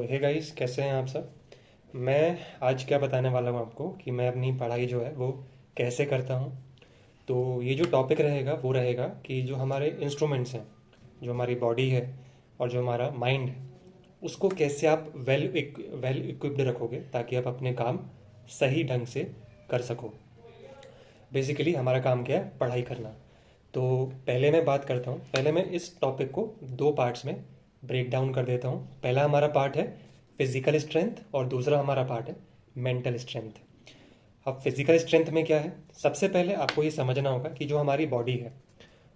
Hey guys, कैसे हैं आप सब। मैं आज क्या बताने वाला हूँ आपको कि मैं अपनी पढ़ाई जो है वो कैसे करता हूँ। तो ये जो टॉपिक रहेगा वो रहेगा कि जो हमारे इंस्ट्रूमेंट्स हैं, जो हमारी बॉडी है और जो हमारा माइंड है, उसको कैसे आप वेल इक्विप्ड रखोगे ताकि आप अपने काम सही ढंग से कर सको। बेसिकली हमारा काम क्या है, पढ़ाई करना। तो पहले मैं बात करता हूँ, पहले मैं इस टॉपिक को दो पार्ट्स में ब्रेक डाउन कर देता हूँ। पहला हमारा पार्ट है फिजिकल स्ट्रेंथ और दूसरा हमारा पार्ट है मेंटल स्ट्रेंथ। अब फिजिकल स्ट्रेंथ में क्या है, सबसे पहले आपको ये समझना होगा कि जो हमारी बॉडी है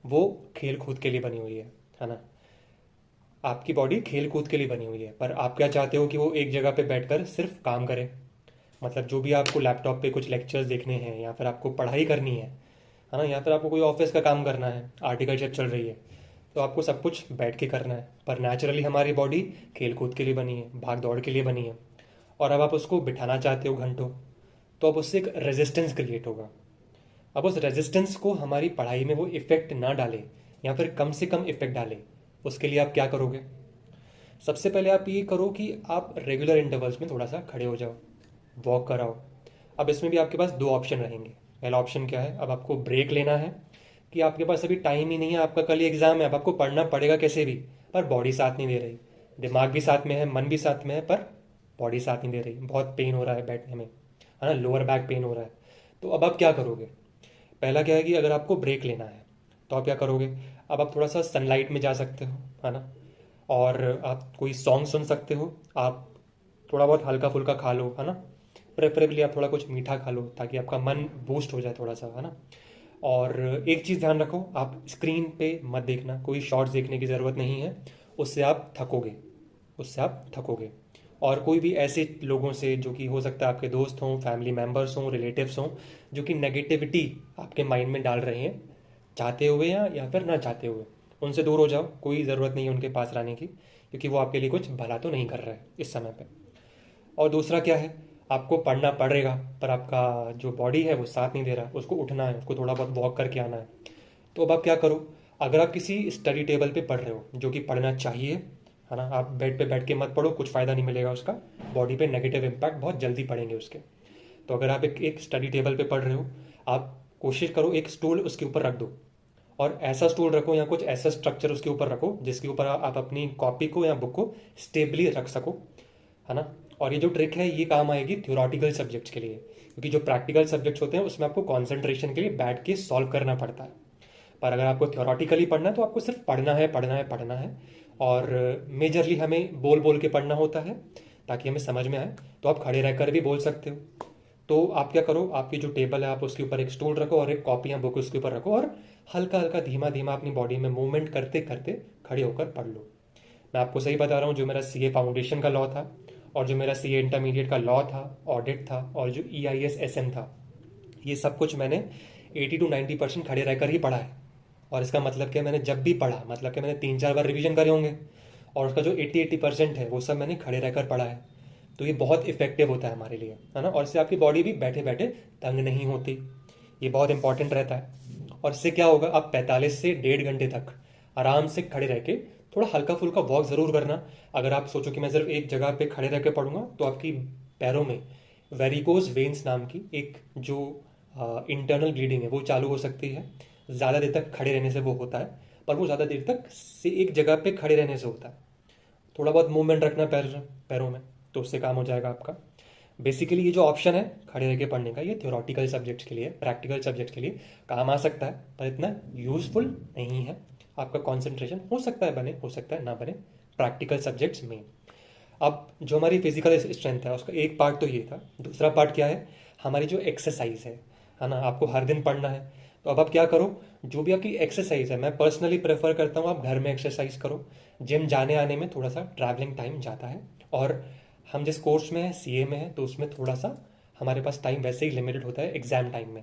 वो खेल कूद के लिए बनी हुई है ना। आपकी बॉडी खेल कूद के लिए बनी हुई है, पर आप क्या चाहते हो कि वो एक जगह पे बैठकर सिर्फ काम करे। मतलब जो भी आपको लैपटॉप पे कुछ लेक्चर्स देखने हैं या फिर आपको पढ़ाई करनी है ना, या फिर आपको कोई ऑफिस का काम करना है, आर्टिकलशिप चल रही है, तो आपको सब कुछ बैठ के करना है। पर नेचुरली हमारी बॉडी खेल कूद के लिए बनी है, भाग दौड़ के लिए बनी है। और अब आप उसको बिठाना चाहते हो घंटों, तो अब उससे एक रेजिस्टेंस क्रिएट होगा। अब उस रेजिस्टेंस को हमारी पढ़ाई में वो इफेक्ट ना डाले या फिर कम से कम इफेक्ट डाले, उसके लिए आप क्या करोगे। सबसे पहले आप ये करो कि आप रेगुलर इंटरवल्स में थोड़ा सा खड़े हो जाओ, वॉक कराओ। अब इसमें भी आपके पास दो ऑप्शन रहेंगे। पहला ऑप्शन क्या है, अब आपको ब्रेक लेना है कि आपके पास अभी टाइम ही नहीं है, आपका कल ही एग्जाम है, अब आपको पढ़ना पड़ेगा कैसे भी, पर बॉडी साथ नहीं दे रही। दिमाग भी साथ में है, मन भी साथ में है, पर बॉडी साथ नहीं दे रही, बहुत पेन हो रहा है बैठने में, है ना, लोअर बैक पेन हो रहा है। तो अब आप क्या करोगे। पहला क्या है कि अगर आपको ब्रेक लेना है तो आप क्या करोगे। अब आप थोड़ा सा सनलाइट में जा सकते हो, है ना, और आप कोई सॉन्ग सुन सकते हो। आप थोड़ा बहुत हल्का फुल्का खा लो, है ना। प्रेफरेबली आप थोड़ा कुछ मीठा खा लो ताकि आपका मन बूस्ट हो जाए थोड़ा सा, है ना। और एक चीज़ ध्यान रखो, आप स्क्रीन पे मत देखना, कोई शॉर्ट्स देखने की ज़रूरत नहीं है। उससे आप थकोगे, उससे आप थकोगे। और कोई भी ऐसे लोगों से जो कि हो सकता है आपके दोस्त हों, फैमिली मेम्बर्स हों, रिलेटिव्स हों, जो कि नेगेटिविटी आपके माइंड में डाल रहे हैं, चाहते हुए या फिर ना चाहते हुए, उनसे दूर हो जाओ। कोई ज़रूरत नहीं है उनके पास रहने की, क्योंकि वो आपके लिए कुछ भला तो नहीं कर रहा है इस समय पे। और दूसरा क्या है, आपको पढ़ना पड़ेगा, पर आपका जो बॉडी है वो साथ नहीं दे रहा, उसको उठना है, उसको थोड़ा बहुत वॉक करके आना है। तो अब आप क्या करो। अगर आप किसी स्टडी टेबल पे पढ़ रहे हो, जो कि पढ़ना चाहिए, है ना, आप बेड पे बैठ के मत पढ़ो, कुछ फ़ायदा नहीं मिलेगा उसका। बॉडी पे नेगेटिव इम्पैक्ट बहुत जल्दी पड़ेंगे उसके। तो अगर आप एक स्टडी टेबल पे पढ़ रहे हो, आप कोशिश करो एक स्टूल उसके ऊपर रख दो, और ऐसा स्टूल रखो या कुछ ऐसा स्ट्रक्चर उसके ऊपर रखो जिसके ऊपर आप अपनी कॉपी को या बुक को स्टेबली रख सको, है ना। और ये जो ट्रिक है ये काम आएगी थ्योरेटिकल सब्जेक्ट्स के लिए, क्योंकि जो प्रैक्टिकल सब्जेक्ट्स होते हैं उसमें आपको कॉन्सेंट्रेशन के लिए बैठ के सॉल्व करना पड़ता है। पर अगर आपको थ्योरेटिकली पढ़ना है तो आपको सिर्फ पढ़ना है, पढ़ना है, पढ़ना है। और मेजरली हमें बोल बोल के पढ़ना होता है ताकि हमें समझ में आए। तो आप खड़े रहकर भी बोल सकते हो। तो आप क्या करो, आपकी जो टेबल है आप उसके ऊपर एक स्टूल रखो और एक कॉपी या बुक उसके ऊपर रखो, और हल्का हल्का धीमा धीमा अपनी बॉडी में मूवमेंट करते करते खड़े होकर पढ़ लो। मैं आपको सही बता रहा हूँ, जो मेरा सीए फाउंडेशन का लॉ था और जो मेरा सीए इंटरमीडिएट का लॉ था, ऑडिट था, और जो EIS SM था, ये सब कुछ मैंने 80 to 90% खड़े रहकर ही पढ़ा है। और इसका मतलब क्या, मैंने जब भी पढ़ा, मतलब कि मैंने 3-4 बार रिवीजन करे होंगे, और उसका जो 80% है वो सब मैंने खड़े रहकर पढ़ा है। तो ये बहुत इफेक्टिव होता है हमारे लिए, है ना। और इससे आपकी बॉडी भी बैठे बैठे तंग नहीं होती। ये बहुत इंपॉर्टेंट रहता है। और इससे क्या होगा, आप 45 से 1.5 घंटे तक आराम से खड़े रह के थोड़ा हल्का फुल्का वॉक ज़रूर करना। अगर आप सोचो कि मैं सिर्फ एक जगह पे खड़े रह के पढ़ूंगा, तो आपकी पैरों में वेरिकोज वेन्स नाम की एक जो इंटरनल ब्लीडिंग है वो चालू हो सकती है। ज़्यादा देर तक खड़े रहने से वो होता है, पर वो ज़्यादा देर तक से एक जगह पे खड़े रहने से होता है। थोड़ा बहुत मूवमेंट रखना पैरों में, तो उससे काम हो जाएगा आपका। बेसिकली ये जो ऑप्शन है खड़े रह के पढ़ने का, ये थ्योरेटिकल सब्जेक्ट्स के लिए, प्रैक्टिकल सब्जेक्ट्स के लिए काम आ सकता है, पर इतना यूजफुल नहीं है। आपका कंसंट्रेशन हो सकता है बने, हो सकता है ना बने प्रैक्टिकल सब्जेक्ट्स में। अब जो हमारी फिजिकल स्ट्रेंथ है उसका एक पार्ट तो ये था। दूसरा पार्ट क्या है, हमारी जो एक्सरसाइज है ना, आपको हर दिन पढ़ना है। तो अब आप क्या करो, जो भी आपकी एक्सरसाइज है, मैं पर्सनली प्रेफर करता हूँ आप घर में एक्सरसाइज करो। जिम जाने आने में थोड़ा सा ट्रैवलिंग टाइम जाता है, और हम जिस कोर्स में है, सीए में है, तो उसमें थोड़ा सा हमारे पास टाइम वैसे ही लिमिटेड होता है एग्जाम टाइम में।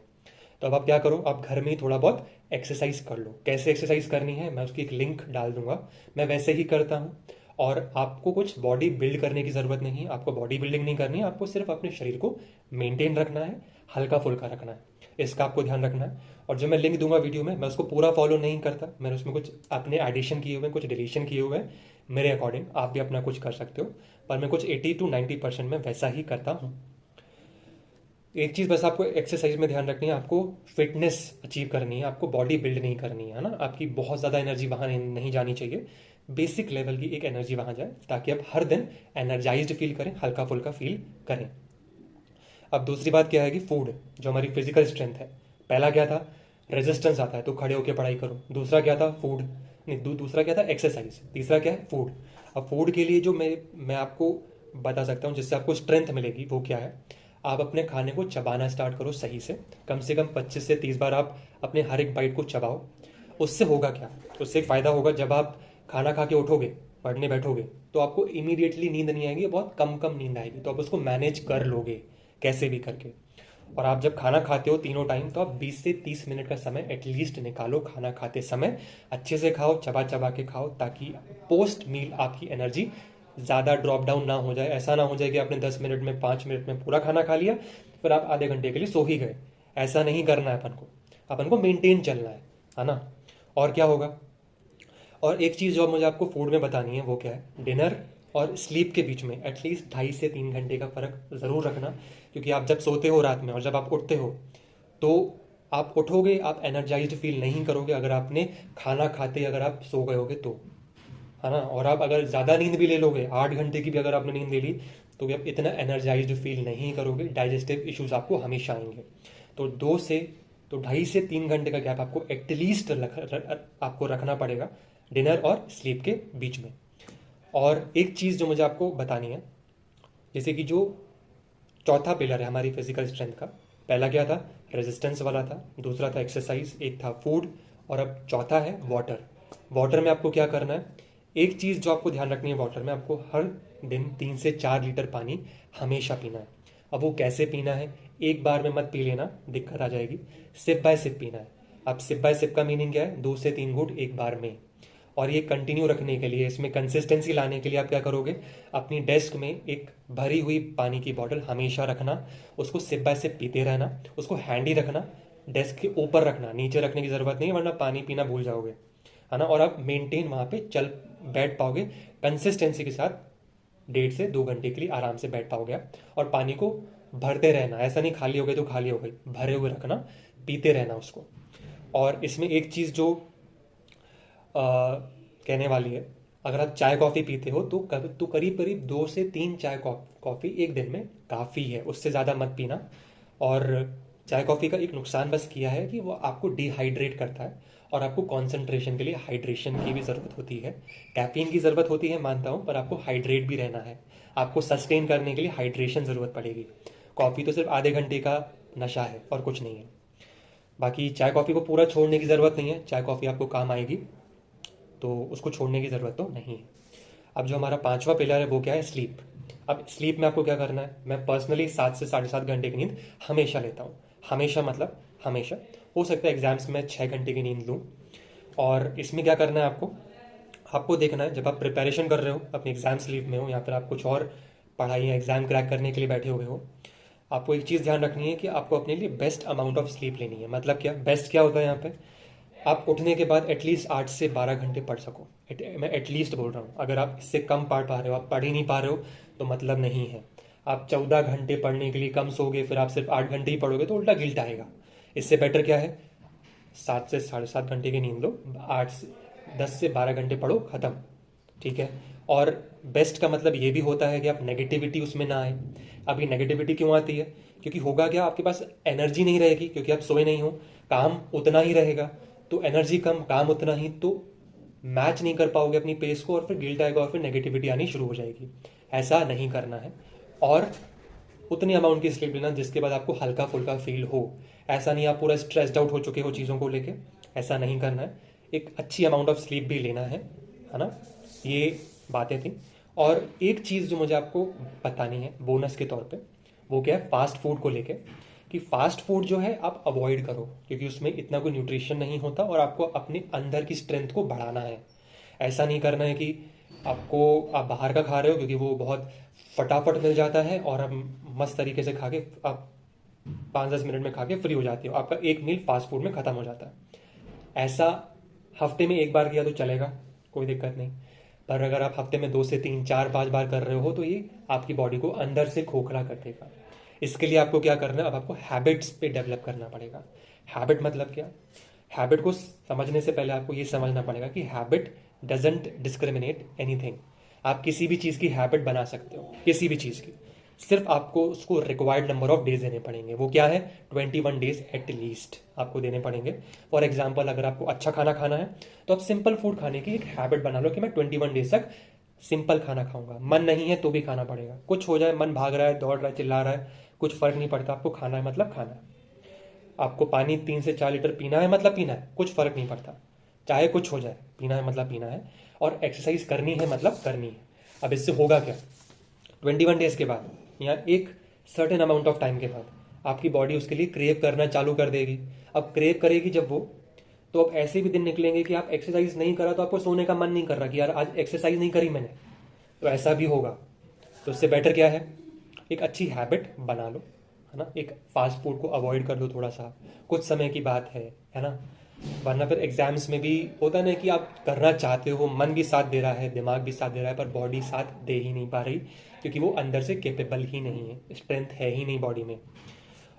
तो अब आप क्या करो, आप घर में ही थोड़ा बहुत एक्सरसाइज कर लो। कैसे एक्सरसाइज करनी है मैं उसकी एक लिंक डाल दूंगा, मैं वैसे ही करता हूँ। और आपको कुछ बॉडी बिल्ड करने की ज़रूरत नहीं है, आपको बॉडी बिल्डिंग नहीं करनी है, आपको सिर्फ अपने शरीर को मेंटेन रखना है, हल्का फुल्का रखना है। इसका आपको ध्यान रखना है। और जो मैं लिंक दूंगा वीडियो में, मैं उसको पूरा फॉलो नहीं करता, मैंने उसमें कुछ अपने एडिशन किए हुए हैं, कुछ डिलीशन किए हुए हैं मेरे अकॉर्डिंग। आप भी अपना कुछ कर सकते हो, पर मैं कुछ 80 to 90% में वैसा ही करता हूँ। एक चीज़ बस आपको एक्सरसाइज में ध्यान रखनी है, आपको फिटनेस अचीव करनी है, आपको बॉडी बिल्ड नहीं करनी है ना। आपकी बहुत ज़्यादा एनर्जी वहाँ नहीं जानी चाहिए, बेसिक लेवल की एक एनर्जी वहाँ जाए, ताकि आप हर दिन एनर्जाइज्ड फील करें, हल्का फुल्का फील करें। अब दूसरी बात क्या है कि फूड, जो हमारी फिजिकल स्ट्रेंथ है, पहला क्या था, रेजिस्टेंस आता है तो खड़े होकर पढ़ाई करो। दूसरा क्या था, फूड, नहीं दूसरा क्या था, एक्सरसाइज। तीसरा क्या है, फूड। अब फूड के लिए जो मैं आपको बता सकता हूँ जिससे आपको स्ट्रेंथ मिलेगी, वो क्या है, आप अपने खाने को चबाना स्टार्ट करो सही से कम 25 से 30 बार आप अपने हर एक बाइट को चबाओ। उससे होगा क्या, उससे एक फ़ायदा होगा, जब आप खाना खा के उठोगे, पढ़ने बैठोगे, तो आपको इमीडिएटली नींद नहीं आएगी, बहुत कम कम नींद आएगी, तो आप उसको मैनेज कर लोगे कैसे भी करके। और आप जब खाना खाते हो तीनों टाइम, तो आप 20 से 30 मिनट का समय एटलीस्ट निकालो खाना खाते समय, अच्छे से खाओ, चबा चबा के खाओ, ताकि पोस्ट मील आपकी एनर्जी ज़्यादा ड्रॉप डाउन ना हो जाए। ऐसा ना हो जाए कि आपने 10 मिनट में 5 मिनट में पूरा खाना खा लिया, फिर आप आधे घंटे के लिए सो ही गए। ऐसा नहीं करना है अपन को मेंटेन चलना है ना। और क्या होगा, और एक चीज़ जो मुझे आपको फूड में बतानी है, वो क्या है, डिनर और स्लीप के बीच में एटलीस्ट 2.5 से 3 घंटे का फ़र्क ज़रूर रखना। क्योंकि आप जब सोते हो रात में और जब आप उठते हो, तो आप उठोगे, आप एनर्जाइज्ड फील नहीं करोगे अगर आपने खाना खाते अगर आप सो गए होगे तो, है ना। और आप अगर ज़्यादा नींद भी ले लोगे, 8 घंटे की भी अगर आपने नींद ले ली, तो भी आप इतना एनर्जाइज्ड फील नहीं करोगे, डाइजेस्टिव इश्यूज आपको हमेशा आएंगे। तो 2.5 से 3 घंटे का गैप आपको एटलीस्ट आपको रखना पड़ेगा डिनर और स्लीप के बीच में। और एक चीज़ जो मुझे आपको बतानी है, जैसे कि जो चौथा पिलर है हमारी फिजिकल स्ट्रेंथ का, पहला क्या था, रेजिस्टेंस वाला था, दूसरा था एक्सरसाइज, एक था फूड, और अब चौथा है वाटर। वाटर में आपको क्या करना है, एक चीज़ जो आपको ध्यान रखनी है, वाटर में आपको हर दिन 3 से 4 लीटर पानी हमेशा पीना है। अब वो कैसे पीना है, एक बार में मत पी लेना, दिक्कत आ जाएगी, सिप बाय सिप पीना है। अब सिप बाय सिप का मीनिंग क्या है, 2 से 3 घूंट एक बार में। और ये कंटिन्यू रखने के लिए, इसमें कंसिस्टेंसी लाने के लिए आप क्या करोगे, अपनी डेस्क में एक भरी हुई पानी की बॉटल हमेशा रखना, उसको सिप बाय सिप पीते रहना, उसको हैंडी रखना, डेस्क के ऊपर रखना, नीचे रखने की ज़रूरत नहीं है, वरना पानी पीना भूल जाओगे, है ना। और आप मेंटेन वहाँ पे चल बैठ पाओगे कंसिस्टेंसी के साथ, 1.5 से 2 घंटे के लिए आराम से बैठ पाओगे आप। और पानी को भरते रहना, ऐसा नहीं खाली हो गई तो खाली हो गई, भरे हुए रखना, पीते रहना उसको। और इसमें एक चीज़ जो कहने वाली है, अगर आप चाय कॉफ़ी पीते हो तो करीब करीब 2 से 3 चाय कॉफ़ी एक दिन में काफ़ी है, उससे ज़्यादा मत पीना। और चाय कॉफ़ी का एक नुकसान बस किया है कि वो आपको डिहाइड्रेट करता है, और आपको कंसंट्रेशन के लिए हाइड्रेशन की भी ज़रूरत होती है। कैफीन की ज़रूरत होती है मानता हूँ, पर आपको हाइड्रेट भी रहना है, आपको सस्टेन करने के लिए हाइड्रेशन ज़रूरत पड़ेगी। कॉफ़ी तो सिर्फ आधे घंटे का नशा है और कुछ नहीं है। बाकी चाय कॉफ़ी को पूरा छोड़ने की ज़रूरत नहीं है, चाय कॉफ़ी आपको काम आएगी, तो उसको छोड़ने की ज़रूरत तो नहीं है। अब जो हमारा पांचवा पिलर है वो क्या है, स्लीप। अब स्लीप में आपको क्या करना है, मैं पर्सनली 7 से 7.5 घंटे की नींद हमेशा लेता हूँ। हमेशा मतलब हमेशा, हो सकता है एग्जाम्स में 6 घंटे की नींद लूँ। और इसमें क्या करना है, आपको आपको देखना है, जब आप प्रिपरेशन कर रहे हो, अपने एग्जाम स्लीप में हो, या फिर आप कुछ और पढ़ाई या एग्जाम क्रैक करने के लिए बैठे हुए हो, आपको एक चीज़ ध्यान रखनी है कि आपको अपने लिए बेस्ट अमाउंट ऑफ स्लीप लेनी है। मतलब क्या, बेस्ट क्या होता है यहाँ पे, आप उठने के बाद एटलीस्ट 8 से 12 घंटे पढ़ सको। मैं एटलीस्ट बोल रहा हूँ, अगर आप इससे कम पढ़ पा रहे हो, आप पढ़ ही नहीं पा रहे हो, तो मतलब नहीं है। आप 14 घंटे पढ़ने के लिए कम सोगे, फिर आप सिर्फ 8 घंटे ही पढ़ोगे, तो उल्टा गिल्ट आएगा। इससे बेटर क्या है, 7 से 7.5 घंटे की नींद लो, 10 से 12 घंटे पढ़ो, ख़त्म, ठीक है। और बेस्ट का मतलब ये भी होता है कि आप नेगेटिविटी उसमें ना आए। अभी नेगेटिविटी क्यों आती है, क्योंकि होगा क्या, आपके पास एनर्जी नहीं रहेगी, क्योंकि आप सोए नहीं हो, काम उतना ही रहेगा, तो एनर्जी कम, काम उतना ही, तो मैच नहीं कर पाओगे अपनी पेस को, और फिर गिल्ट आएगा, और फिर नेगेटिविटी आनी शुरू हो जाएगी। ऐसा नहीं करना है। और उतनी अमाउंट की स्लीप लेना जिसके बाद आपको हल्का फुल्का फील हो। ऐसा नहीं आप पूरा स्ट्रेस्ड आउट हो चुके हो चीज़ों को लेके, ऐसा नहीं करना है। एक अच्छी अमाउंट ऑफ स्लीप भी लेना है ना। ये बातें थी। और एक चीज़ जो मुझे आपको बतानी है बोनस के तौर पे, वो क्या है, फास्ट फूड को लेके, कि फास्ट फूड जो है आप अवॉइड करो, क्योंकि उसमें इतना कोई न्यूट्रिशन नहीं होता, और आपको अपने अंदर की स्ट्रेंथ को बढ़ाना है। ऐसा नहीं करना है कि आप बाहर का खा रहे हो क्योंकि वो बहुत फटाफट मिल जाता है, और आप मस्त तरीके से खा के आप 5-10 मिनट में खा के फ्री हो जाते हो, आपका एक मील फास्ट फूड में ख़त्म हो जाता है। ऐसा हफ्ते में एक बार किया तो चलेगा, कोई दिक्कत नहीं। पर अगर आप हफ्ते में 2 से 3, 4, 5 बार कर रहे हो तो ये आपकी बॉडी को अंदर से खोखला कर देगा। इसके लिए आपको क्या करना है, अब आपको हैबिट्स पे डेवलप करना पड़ेगा। हैबिट मतलब क्या? हैबिट को समझने से पहले आपको ये समझना पड़ेगा कि हैबिट डजेंट डिस्क्रिमिनेट एनीथिंग। आप किसी भी चीज़ की हैबिट बना सकते हो, किसी भी चीज़ की। सिर्फ आपको उसको रिक्वायर्ड नंबर ऑफ डेज देने पड़ेंगे। वो क्या है? 21 डेज एट लीस्ट आपको देने पड़ेंगे। फॉर एग्जाम्पल, अगर आपको अच्छा खाना खाना है तो आप सिंपल फूड खाने की एक हैबिट बना लो कि मैं 21 डेज तक सिंपल खाना खाऊंगा। मन नहीं है तो भी खाना पड़ेगा, कुछ हो जाए, मन भाग रहा है, दौड़ रहा है, चिल्ला रहा है, कुछ फर्क नहीं पड़ता, आपको खाना है मतलब खाना है। आपको पानी 3 से 4 लीटर पीना है मतलब पीना है, कुछ फर्क नहीं पड़ता, चाहे कुछ हो जाए, पीना है मतलब पीना है। और एक्सरसाइज करनी है मतलब करनी है। अब इससे होगा क्या? 21 डेज के बाद या एक सर्टेन अमाउंट ऑफ टाइम के बाद आपकी बॉडी उसके लिए क्रेव करना चालू कर देगी। अब क्रेव करेगी जब वो, तो अब ऐसे भी दिन निकलेंगे कि आप एक्सरसाइज नहीं करा तो आपको सोने का मन नहीं कर रहा कि यार आज एक्सरसाइज नहीं करी मैंने, तो ऐसा भी होगा। तो उससे बेटर क्या है, एक अच्छी हैबिट बना लो, है ना। एक फास्ट फूड को अवॉइड कर दो थोड़ा सा, कुछ समय की बात है ना। वरना फिर एग्जाम्स में भी होता है ना कि आप करना चाहते हो, मन भी साथ दे रहा है, दिमाग भी साथ दे रहा है, पर बॉडी साथ दे ही नहीं पा रही, क्योंकि वो अंदर से केपेबल ही नहीं है, स्ट्रेंथ है ही नहीं बॉडी में।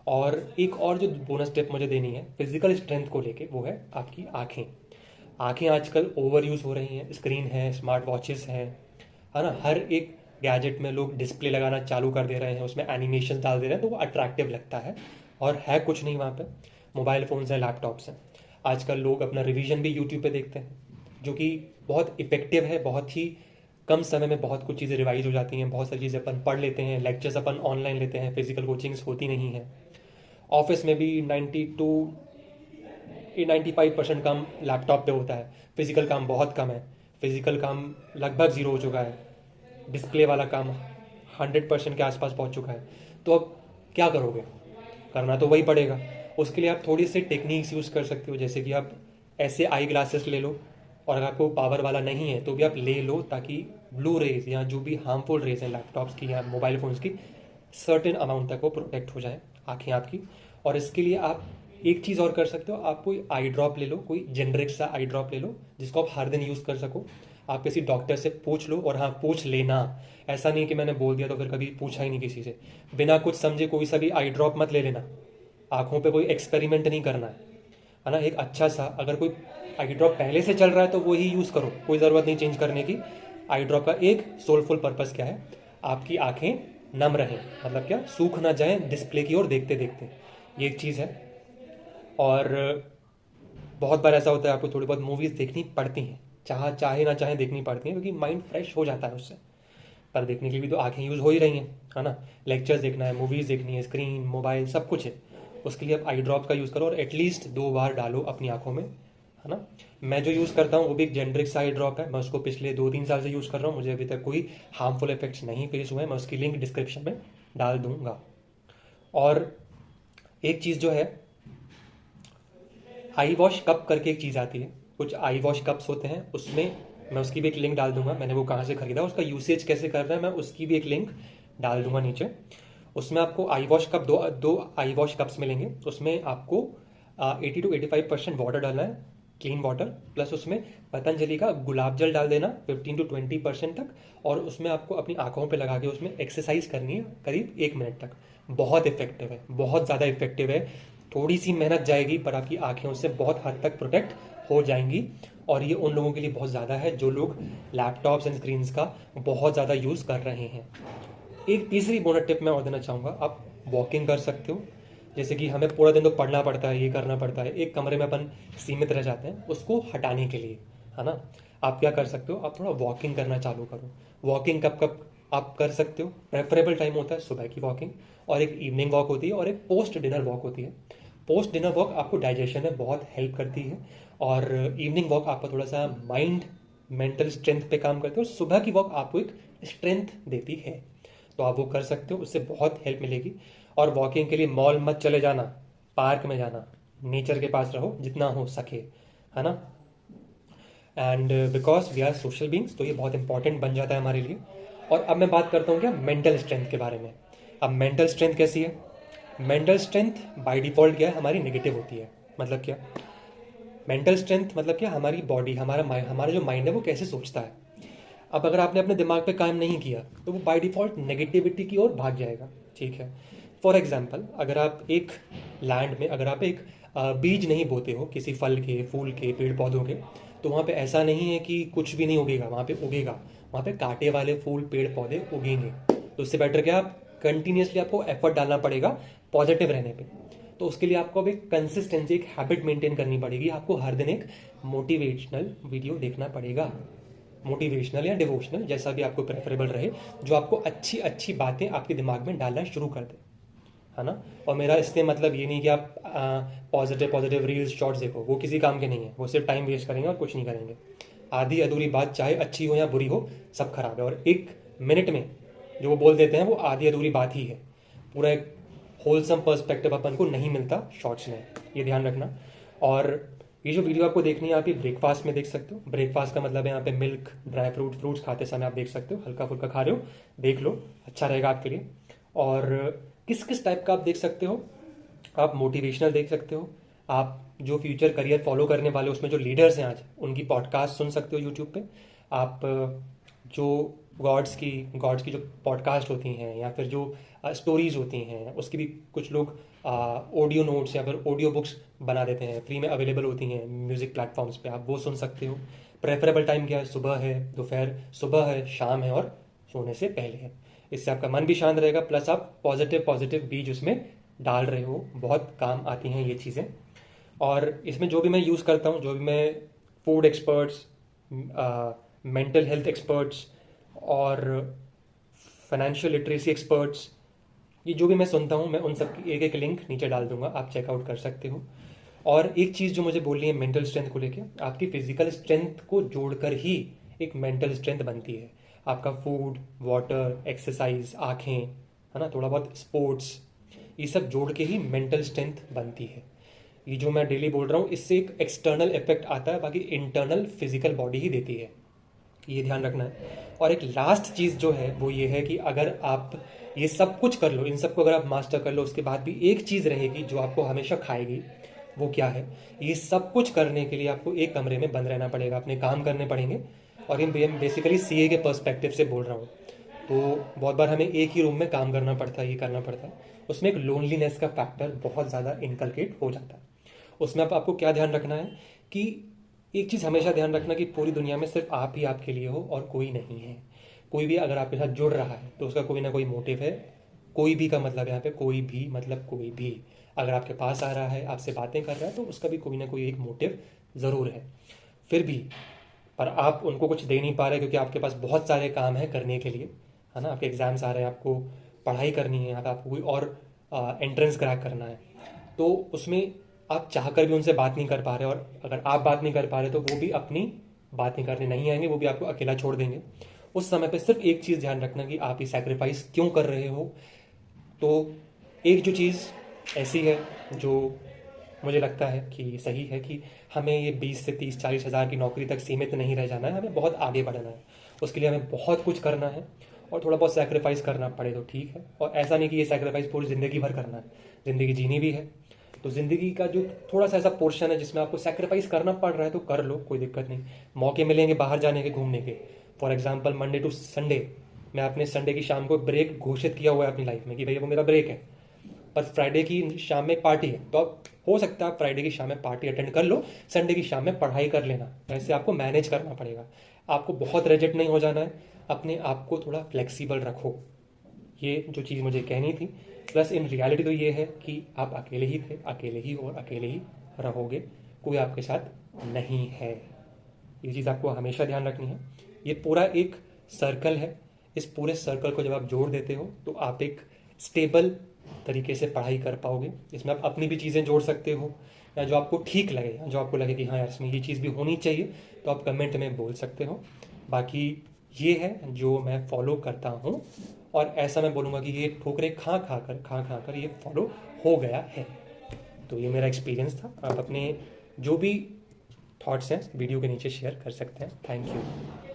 और एक और जो बोनस टिप मुझे देनी है फिजिकल स्ट्रेंथ को लेके, वो है आपकी आंखें। आंखें आजकल ओवर यूज हो रही हैं, स्क्रीन है, स्मार्ट वॉचेस हैं, है ना। हर एक गैजेट में लोग डिस्प्ले लगाना चालू कर दे रहे हैं, उसमें एनिमेशन डाल दे रहे हैं, तो वो अट्रैक्टिव लगता है। और है कुछ नहीं वहाँ पे, मोबाइल फ़ोन्स हैं, लैपटॉप्स हैं। आजकल लोग अपना रिवीजन भी यूट्यूब पे देखते हैं, जो कि बहुत इफेक्टिव है। बहुत ही कम समय में बहुत कुछ चीज़ें रिवाइज हो जाती हैं, बहुत सारी चीज़ें अपन पढ़ लेते हैं, लेक्चर्स अपन ऑनलाइन लेते हैं, फिजिकल कोचिंग्स होती नहीं है। ऑफिस में भी 95% काम लैपटॉप पे होता है, फिजिकल काम बहुत कम है। फिजिकल काम लगभग ज़ीरो हो चुका है, डिस्प्ले वाला काम 100% के आसपास पहुंच चुका है। तो अब क्या करोगे? करना तो वही पड़ेगा। उसके लिए आप थोड़ी सी टेक्निक्स यूज़ कर सकते हो, जैसे कि आप ऐसे आई ग्लासेस ले लो, और अगर आपको पावर वाला नहीं है तो भी आप ले लो, ताकि ब्लू रेज या जो भी हार्मफुल रेज हैं लैपटॉप्स की या मोबाइल फ़ोन्स की, सर्टेन अमाउंट तक वो प्रोटेक्ट हो जाए आँखें आपकी। और इसके लिए आप एक चीज़ और कर सकते हो, आप कोई आई ड्रॉप ले लो, कोई जेनरिक सा आई ड्रॉप ले लो जिसको आप हर दिन यूज़ कर सको। आप किसी डॉक्टर से पूछ लो, और हाँ, पूछ लेना। ऐसा नहीं कि मैंने बोल दिया तो फिर कभी पूछा ही नहीं किसी से। बिना कुछ समझे कोई सा भी आई ड्रॉप मत ले लेना, आंखों पे कोई एक्सपेरिमेंट नहीं करना है ना। एक अच्छा सा, अगर कोई आई ड्रॉप पहले से चल रहा है तो वो ही यूज़ करो, कोई ज़रूरत नहीं चेंज करने की। आई ड्रॉप का एक सोलफुल पर्पस क्या है, आपकी आंखें नम रहें, मतलब क्या, सूख ना जाएं डिस्प्ले की ओर देखते देखते, ये एक चीज़ है। और बहुत बार ऐसा होता है आपको थोड़ी बहुत मूवीज़ देखनी पड़ती हैं, चाहे ना चाहे देखनी पड़ती हैं, क्योंकि माइंड फ्रेश हो जाता है उससे। पर देखने के लिए भी तो आंखें यूज़ हो ही रही हैं, है ना। लेक्चर्स देखना है, मूवीज़ देखनी है, स्क्रीन, मोबाइल, सब कुछ है। उसके लिए आप आई ड्रॉप का यूज़ करो, और एटलीस्ट 2 बार डालो अपनी आंखों में, है ना। मैं जो यूज़ करता हूँ वो भी एक जेनरिक सा आई ड्रॉप है, मैं उसको पिछले 2-3 साल से यूज़ कर रहा हूँ, मुझे अभी तक कोई हार्मफुल इफेक्ट्स नहीं फेस हुए हैं। मैं उसकी लिंक डिस्क्रिप्शन में डाल दूंगा। और एक चीज़ जो है, आई वॉश कप करके एक चीज़ आती है, कुछ आई वॉश कप्स होते हैं, उसमें मैं उसकी भी एक लिंक डाल दूंगा, मैंने वो कहाँ से खरीदा, उसका यूसेज कैसे करना है, मैं उसकी भी एक लिंक डाल दूंगा नीचे। उसमें आपको आई वॉश कप, दो दो आई वॉश कप्स मिलेंगे। उसमें आपको 80 to 85% वाटर डालना है, क्लीन वाटर, प्लस उसमें पतंजलि का गुलाब जल डाल देना 15 to 20% तक। और उसमें आपको अपनी आंखों पे लगा के उसमें एक्सरसाइज करनी है करीब 1 मिनट तक। बहुत इफेक्टिव है, बहुत ज़्यादा इफेक्टिव है। थोड़ी सी मेहनत जाएगी, पर आपकी आंखें उससे बहुत हद तक प्रोटेक्ट हो जाएंगी। और ये उन लोगों के लिए बहुत ज़्यादा है जो लोग लैपटॉप्स एंड स्क्रीन्स का बहुत ज़्यादा यूज़ कर रहे हैं। एक तीसरी बोनस टिप मैं और देना चाहूँगा, आप वॉकिंग कर सकते हो। जैसे कि हमें पूरा दिन तो पढ़ना पड़ता है, ये करना पड़ता है, एक कमरे में अपन सीमित रह जाते हैं, उसको हटाने के लिए, है ना। आप क्या कर सकते हो, आप थोड़ा वॉकिंग करना चालू करो। वॉकिंग कब कब आप कर सकते हो? प्रेफरेबल टाइम होता है सुबह की वॉकिंग, और एक इवनिंग वॉक होती है, और एक पोस्ट डिनर वॉक होती है। पोस्ट डिनर वॉक आपको डाइजेशन में बहुत हेल्प करती है, और इवनिंग वॉक आपका थोड़ा सा माइंड मेंटल स्ट्रेंथ पे काम करती है, और सुबह की वॉक आपको एक स्ट्रेंथ देती है। तो आप वो कर सकते हो, उससे बहुत हेल्प मिलेगी। और वॉकिंग के लिए मॉल मत चले जाना, पार्क में जाना, नेचर के पास रहो जितना हो सके, है ना। And because we are social beings, तो ये बहुत इंपॉर्टेंट बन जाता है हमारे लिए। और अब मैं बात करता हूँ क्या, मेंटल स्ट्रेंथ के बारे में। अब मेंटल स्ट्रेंथ कैसी है? मेंटल स्ट्रेंथ बाय डिफ़ॉल्ट क्या है, हमारी नेगेटिव होती है। मतलब क्या, मेंटल स्ट्रेंथ मतलब क्या, हमारी बॉडी, हमारा जो माइंड है वो कैसे सोचता है। अब अगर आपने अपने दिमाग पे काम नहीं किया तो वो बाय डिफ़ॉल्ट नेगेटिविटी की ओर भाग जाएगा। ठीक है, फॉर एग्जांपल अगर आप एक लैंड में, अगर आप एक बीज नहीं बोते हो किसी फल के, फूल के, पेड़ पौधों के, तो वहाँ पे ऐसा नहीं है कि कुछ भी नहीं उगेगा, वहाँ पे उगेगा। वहाँ पे कांटे वाले फूल, पेड़ पौधे उगेंगे। तो उससे बेटर क्या, आप कंटिन्यूसली आपको एफर्ट डालना पड़ेगा पॉजिटिव रहने पे। तो उसके लिए आपको अब एक कंसिस्टेंसी, एक हैबिट मेंटेन करनी पड़ेगी। आपको हर दिन एक मोटिवेशनल वीडियो देखना पड़ेगा, मोटिवेशनल या डिवोशनल, जैसा भी आपको प्रेफरेबल रहे, जो आपको अच्छी अच्छी बातें आपके दिमाग में डालना शुरू कर दे, है ना। और मेरा इससे मतलब ये नहीं कि आप पॉजिटिव पॉजिटिव रील्स, शॉर्ट्स देखो, वो किसी काम के नहीं है, वो सिर्फ टाइम वेस्ट करेंगे और कुछ नहीं करेंगे। आधी अधूरी बात चाहे अच्छी हो या बुरी हो, सब खराब है। और एक मिनट में जो वो बोल देते हैं वो आधी अधूरी बात ही है। पूरा एक होलसम पर्सपेक्टिव अपन को नहीं मिलता शॉर्ट्स में, ये ध्यान रखना। और ये जो वीडियो आपको देखनी है, आप ये ब्रेकफास्ट में देख सकते हो। ब्रेकफास्ट का मतलब है यहाँ पे मिल्क, ड्राई फ्रूट्स खाते समय आप देख सकते हो, हल्का फुल्का खा रहे हो, देख लो, अच्छा रहेगा आपके लिए। और किस किस टाइप का आप देख सकते हो, आप मोटिवेशनल देख सकते हो, आप जो फ्यूचर करियर फॉलो करने वाले उसमें जो लीडर्स हैं आज, उनकी पॉडकास्ट सुन सकते हो यूट्यूब पे। आप जो गॉड्स की जो पॉडकास्ट होती हैं, या फिर जो स्टोरीज होती हैं, उसकी भी कुछ लोग ऑडियो नोट्स या फिर ऑडियो बुक्स बना देते हैं, फ्री में अवेलेबल होती हैं म्यूज़िक प्लेटफॉर्म्स पे, आप वो सुन सकते हो। प्रेफरेबल टाइम क्या है, सुबह है, दोपहर, सुबह है, शाम है, और सोने से पहले है। इससे आपका मन भी शांत रहेगा, प्लस आप पॉजिटिव पॉजिटिव बीज उसमें डाल रहे हो। बहुत काम आती हैं ये चीज़ें। और इसमें जो भी मैं यूज़ करता हूँ, जो भी मैं food experts, mental health experts और फाइनेंशियल लिटरेसी एक्सपर्ट्स, ये जो भी मैं सुनता हूँ, मैं उन सब की एक एक लिंक नीचे डाल दूंगा, आप चेकआउट कर सकते हो। और एक चीज़ जो मुझे बोलनी है मेंटल स्ट्रेंथ को लेके, आपकी फिजिकल स्ट्रेंथ को जोड़कर ही एक मेंटल स्ट्रेंथ बनती है। आपका फूड, वाटर, एक्सरसाइज, आँखें, है ना, थोड़ा बहुत स्पोर्ट्स, ये सब जोड़ के ही मेंटल स्ट्रेंथ बनती है। ये जो मैं डेली बोल रहा हूँ, इससे एक एक्सटर्नल इफेक्ट आता है, बाकी इंटरनल फिजिकल बॉडी ही देती है, ये ध्यान रखना है। और एक लास्ट चीज़ जो है वो ये है कि अगर आप ये सब कुछ कर लो, इन सबको अगर आप मास्टर कर लो, उसके बाद भी एक चीज़ रहेगी जो आपको हमेशा खाएगी। वो क्या है, ये सब कुछ करने के लिए आपको एक कमरे में बंद रहना पड़ेगा, अपने काम करने पड़ेंगे। और ये बेसिकली सीए के पर्सपेक्टिव से बोल रहा हूँ। तो बहुत बार हमें एक ही रूम में काम करना पड़ता है, ये करना पड़ता है, उसमें एक लोनलीनेस का फैक्टर बहुत ज़्यादा इनकलकेट हो जाता है। उसमें अब आपको क्या ध्यान रखना है कि एक चीज़ हमेशा ध्यान रखना कि पूरी दुनिया में सिर्फ आप ही आपके लिए हो और कोई नहीं है। कोई भी अगर आपके साथ जुड़ रहा है तो उसका कोई ना कोई मोटिव है। कोई भी का मतलब यहाँ पे कोई भी मतलब कोई भी अगर आपके पास आ रहा है, आपसे बातें कर रहा है, तो उसका भी कोई ना कोई एक मोटिव ज़रूर है। फिर भी पर आप उनको कुछ दे नहीं पा रहे क्योंकि आपके पास बहुत सारे काम है करने के लिए, है ना। आपके एग्ज़ाम्स आ रहे हैं, आपको पढ़ाई करनी है, या आपको कोई और एंट्रेंस क्रैक करना है, तो उसमें आप चाहकर भी उनसे बात नहीं कर पा रहे। और अगर आप बात नहीं कर पा रहे तो वो भी अपनी बात नहीं करने नहीं आएंगे, वो भी आपको अकेला छोड़ देंगे। उस समय पे सिर्फ एक चीज़ ध्यान रखना कि आप ये सैक्रिफाइस क्यों कर रहे हो। तो एक जो चीज़ ऐसी है जो मुझे लगता है कि सही है कि हमें ये 20 से 30 40 हज़ार की नौकरी तक सीमित नहीं रह जाना है, हमें बहुत आगे बढ़ना है। उसके लिए हमें बहुत कुछ करना है, और थोड़ा बहुत सैक्रिफाइस करना पड़े तो ठीक है। और ऐसा नहीं कि ये सैक्रिफाइस पूरी ज़िंदगी भर करना है, ज़िंदगी जीनी भी है। तो ज़िंदगी का जो थोड़ा सा ऐसा पोर्शन है जिसमें आपको सैक्रिफाइस करना पड़ रहा है तो कर लो, कोई दिक्कत नहीं। मौके मिलेंगे बाहर जाने के, घूमने के। For example Monday to Sunday, मैं अपने संडे की शाम को ब्रेक घोषित किया हुआ है अपनी लाइफ में कि भैया वो मेरा ब्रेक है। पर फ्राइडे की शाम में पार्टी है, तो आप हो सकता है आप फ्राइडे की शाम में पार्टी अटेंड कर लो, संडे की शाम में पढ़ाई कर लेना। ऐसे आपको मैनेज करना पड़ेगा। आपको बहुत रिजिड नहीं हो जाना है, अपने आप को थोड़ा फ्लेक्सिबल रखो। ये जो चीज़ मुझे कहनी थी। प्लस इन रियलिटी तो ये है कि आप अकेले ही थे, अकेले ही और अकेले ही रहोगे, कोई आपके साथ नहीं है। ये चीज़ आपको हमेशा ध्यान रखनी है। ये पूरा एक सर्कल है, इस पूरे सर्कल को जब आप जोड़ देते हो तो आप एक स्टेबल तरीके से पढ़ाई कर पाओगे। इसमें आप अपनी भी चीज़ें जोड़ सकते हो, या जो आपको ठीक लगे, या जो आपको लगे कि हाँ यार इसमें ये चीज़ भी होनी चाहिए, तो आप कमेंट में बोल सकते हो। बाकी ये है जो मैं फॉलो करता हूँ, और ऐसा मैं बोलूँगा कि ये ठोकरें खा खा कर ये फॉलो हो गया है। तो ये मेरा एक्सपीरियंस था। आप अपने जो भी थॉट्स हैं वीडियो के नीचे शेयर कर सकते हैं। Thank you.